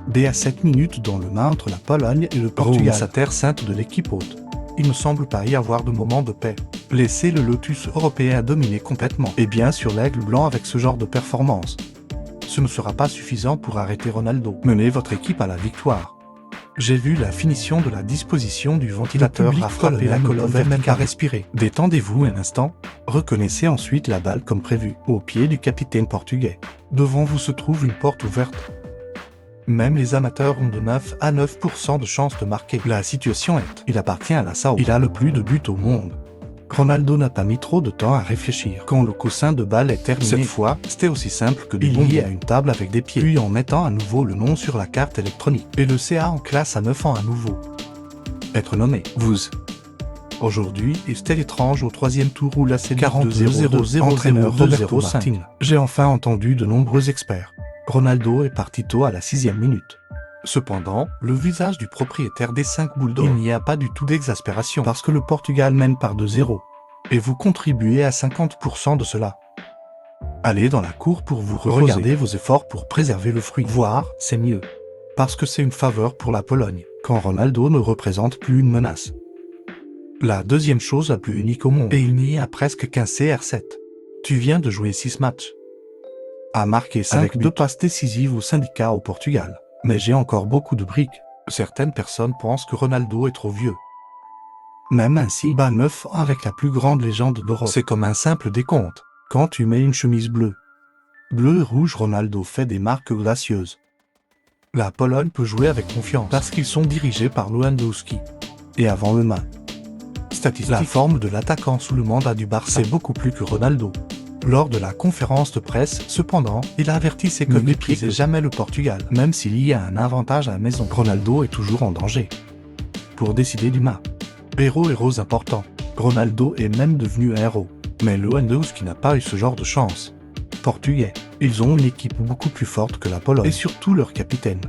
D à 7 minutes dans le main entre la Pologne et le Portugal, sa terre sainte de l'équipe hôte. Il ne semble pas y avoir de moment de paix. Laissez le Lotus européen dominer complètement. Et bien sûr l'aigle blanc avec ce genre de performance. Ce ne sera pas suffisant pour arrêter Ronaldo. Menez votre équipe à la victoire. J'ai vu la finition de la disposition du ventilateur à frapper la colonne même qu'à respirer. Détendez-vous un instant. Reconnaissez ensuite la balle comme prévu, au pied du capitaine portugais. Devant vous se trouve une porte ouverte. Même les amateurs ont de 9 à 9% de chances de marquer. La situation est, il appartient à la SAO. Il a le plus de buts au monde. Ronaldo n'a pas mis trop de temps à réfléchir. Quand le coussin de balle est terminé, cette fois, c'était aussi simple que de lier à une table avec des pieds, puis en mettant à nouveau le nom sur la carte électronique. Et le CA en classe à 9 ans à nouveau. Être nommé, vous. Aujourd'hui, est étrange au troisième tour où la C42-0-0 entraîneur Roberto Martin. J'ai enfin entendu de nombreux experts. Ronaldo est parti tôt à la 6e minute. Cependant, le visage du propriétaire des 5 boules d'or, il n'y a pas du tout d'exaspération parce que le Portugal mène par 2-0. Et vous contribuez à 50% de cela. Allez dans la cour pour vous reposer. Regardez vos efforts pour préserver le fruit. Voir, c'est mieux. Parce que c'est une faveur pour la Pologne, quand Ronaldo ne représente plus une menace. La deuxième chose la plus unique au monde, et il n'y a presque qu'un CR7. Tu viens de jouer 6 matchs. A marqué 5 avec 2 passes décisives au syndicat au Portugal. Mais j'ai encore beaucoup de briques. Certaines personnes pensent que Ronaldo est trop vieux. Même ainsi, bat 9 ans avec la plus grande légende d'Europe. C'est comme un simple décompte. Quand tu mets une chemise bleue. Bleu et rouge, Ronaldo fait des marques audacieuses. La Pologne peut jouer avec confiance parce qu'ils sont dirigés par Lewandowski. Et avant le main. Statistique. La forme de l'attaquant sous le mandat du Barça, c'est beaucoup plus que Ronaldo. Lors de la conférence de presse, cependant, il a averti ses coéquipiers ne méprisez jamais le Portugal, même s'il y a un avantage à la maison. Ronaldo est toujours en danger. Pour décider du match. Héros important. Ronaldo est même devenu un héros. Mais Lewandowski n'a pas eu ce genre de chance. Portugais, ils ont une équipe beaucoup plus forte que la Pologne. Et surtout leur capitaine.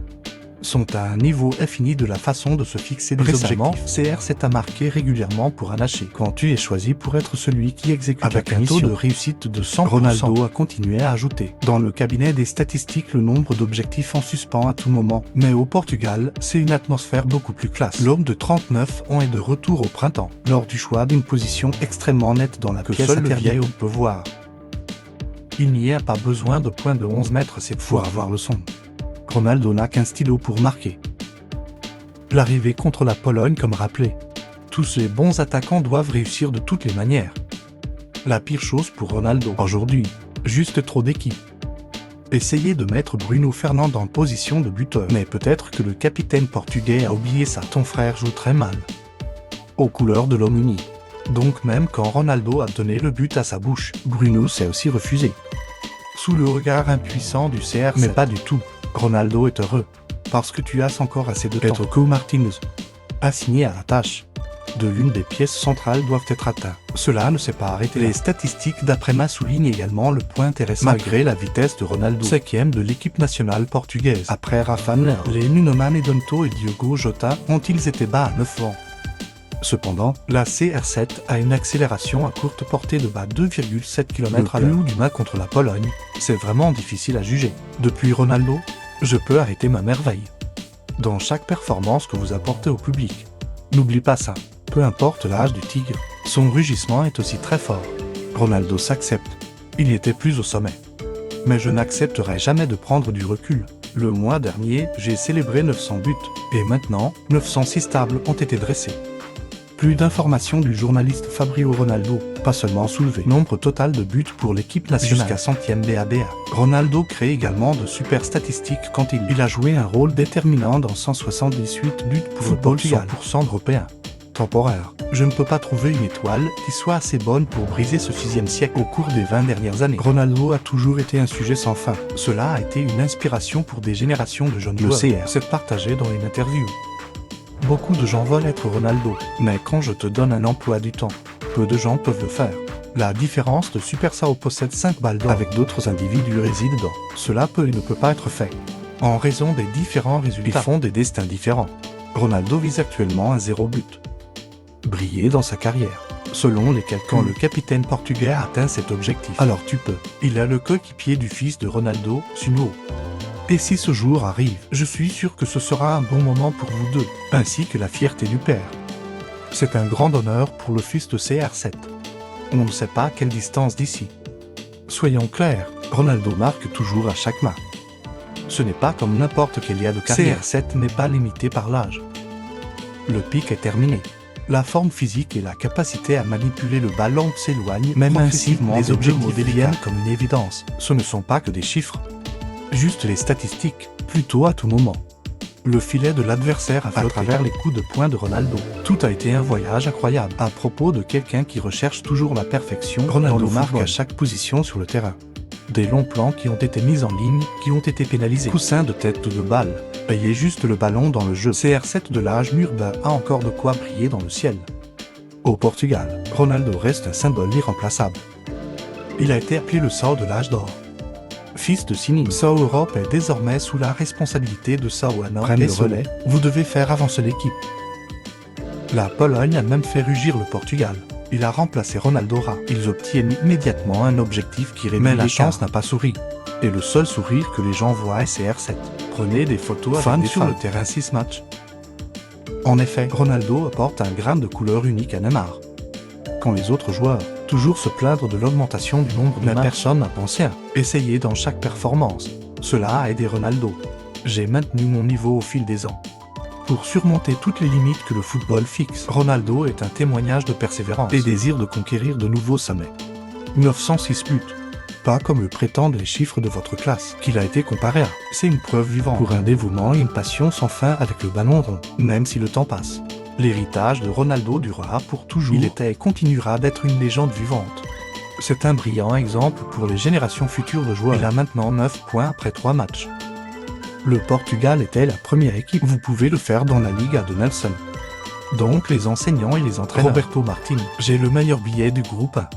Sont à un niveau infini de la façon de se fixer des objectifs. CR7 a marqué régulièrement pour un haché. Quand tu es choisi pour être celui qui exécute avec un taux de réussite de 100%, Ronaldo a continué à ajouter dans le cabinet des statistiques le nombre d'objectifs en suspens à tout moment. Mais au Portugal, c'est une atmosphère beaucoup plus classe. L'homme de 39 ans est de retour au printemps, lors du choix d'une position extrêmement nette dans la pièce seul le vieil peut voir. Il n'y a pas besoin de points de 11 mètres cette fois pour avoir le son. Ronaldo n'a qu'un stylo pour marquer. L'arrivée contre la Pologne comme rappelé. Tous les bons attaquants doivent réussir de toutes les manières. La pire chose pour Ronaldo aujourd'hui, juste trop d'équipe. Essayez de mettre Bruno Fernandes en position de buteur. Mais peut-être que le capitaine portugais a oublié ça. Ton frère joue très mal. Aux couleurs de l'homme uni. Donc même quand Ronaldo a donné le but à sa bouche, Bruno s'est aussi refusé. Sous le regard impuissant du CR7. Mais pas du tout. Ronaldo est heureux, parce que tu as encore assez de temps. Être que Martinez, assigné à la tâche de l'une des pièces centrales doivent être atteints. Cela ne s'est pas arrêté. Les statistiques d'après-match soulignent également le point intéressant. Malgré la vitesse de Ronaldo, 5e de l'équipe nationale portugaise. Après Rafa Nadal, les Nuno Mendes et Diogo Jota ont-ils été bas à 9 ans. Cependant, la CR7 a une accélération à courte portée de bas 2,7 km/h. Le plus haut du match contre la Pologne, c'est vraiment difficile à juger. Depuis Ronaldo, je peux arrêter ma merveille. Dans chaque performance que vous apportez au public. N'oublie pas ça. Peu importe l'âge du tigre, son rugissement est aussi très fort. Ronaldo s'accepte. Il était plus au sommet. Mais je n'accepterai jamais de prendre du recul. Le mois dernier, j'ai célébré 900 buts. Et maintenant, 906 tables ont été dressées. Plus d'informations du journaliste Fabio Ronaldo, pas seulement soulevé. Nombre total de buts pour l'équipe nationale jusqu'à 100e BABA. Ronaldo crée également de super statistiques quand il a joué un rôle déterminant dans 178 buts pour le Portugal, 100% européen. Temporaire. Je ne peux pas trouver une étoile qui soit assez bonne pour briser ce 6e siècle. Au cours des 20 dernières années, Ronaldo a toujours été un sujet sans fin. Cela a été une inspiration pour des générations de jeunes joueurs. Le CR s'est partagé dans une interview. Beaucoup de gens veulent être Ronaldo, mais quand je te donne un emploi du temps, peu de gens peuvent le faire. La différence de Super Sao possède 5 balles d'or avec d'autres individus résident dans. Cela peut et ne peut pas être fait. En raison des différents résultats, ils font des destins différents. Ronaldo vise actuellement un 0 but. Briller dans sa carrière. Selon les calculs, le capitaine portugais a atteint cet objectif. Alors tu peux. Il a le coéquipier du fils de Ronaldo, Suno. Et si ce jour arrive, je suis sûr que ce sera un bon moment pour vous deux, ainsi que la fierté du père. C'est un grand honneur pour le fils de CR7. On ne sait pas quelle distance d'ici. Soyons clairs, Ronaldo marque toujours à chaque match. Ce n'est pas comme n'importe quel IA de carrière. CR7 n'est pas limité par l'âge. Le pic est terminé. La forme physique et la capacité à manipuler le ballon s'éloignent, même ainsi les objectifs deviennent comme une évidence. Ce ne sont pas que des chiffres, juste les statistiques, plutôt à tout moment. Le filet de l'adversaire à travers les coups de poing de Ronaldo. Tout a été un voyage incroyable. À propos de quelqu'un qui recherche toujours la perfection, Ronaldo marque à chaque position sur le terrain. Des longs plans qui ont été mis en ligne, qui ont été pénalisés. Coussin de tête ou de balle. Ayez juste le ballon dans le jeu. CR7 de l'âge mûr a encore de quoi briller dans le ciel. Au Portugal, Ronaldo reste un symbole irremplaçable. Il a été appelé le Sao de l'âge d'or. Fils de Sini, Sao Europe est désormais sous la responsabilité de Sao Ano. Prenne le relais, vous devez faire avancer l'équipe. La Pologne a même fait rugir le Portugal. Il a remplacé Ronaldo. Ils obtiennent immédiatement un objectif qui réduit. Mais la chance n'a pas souri. Et le seul sourire que les gens voient est CR7. Prenez des photos avec des fans sur le terrain 6 matchs. En effet, Ronaldo apporte un grain de couleur unique à Neymar. Quand les autres joueurs, toujours se plaindre de l'augmentation du nombre de matchs, personne n'a pensé à essayer dans chaque performance. Cela a aidé Ronaldo. J'ai maintenu mon niveau au fil des ans. Pour surmonter toutes les limites que le football fixe, Ronaldo est un témoignage de persévérance et désir de conquérir de nouveaux sommets. 906 buts. Pas comme le prétendent les chiffres de votre classe, qu'il a été comparé à. C'est une preuve vivante pour un dévouement et une passion sans fin avec le ballon rond, même si le temps passe. L'héritage de Ronaldo durera pour toujours. Il était et continuera d'être une légende vivante. C'est un brillant exemple pour les générations futures de joueurs. Il a maintenant 9 points après 3 matchs. Le Portugal était la première équipe. Vous pouvez le faire dans la Liga de Nelson. Donc les enseignants et les entraîneurs. Roberto Martinez, j'ai le meilleur billet du groupe 1.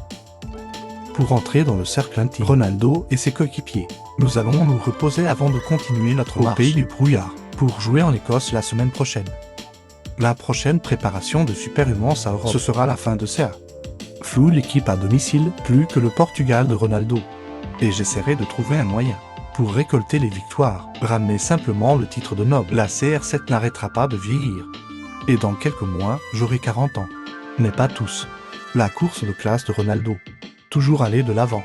Pour entrer dans le cercle intime, Ronaldo et ses coéquipiers. Nous allons nous reposer avant de continuer notre marche au pays du brouillard, pour jouer en Écosse la semaine prochaine. La prochaine préparation de Super Humans à Europe, ce sera la fin de CA. Flou l'équipe à domicile, plus que le Portugal de Ronaldo. Et j'essaierai de trouver un moyen. Pour récolter les victoires, ramener simplement le titre de noble. La CR7 n'arrêtera pas de vieillir. Et dans quelques mois, j'aurai 40 ans. Mais pas tous. La course de classe de Ronaldo. Toujours aller de l'avant.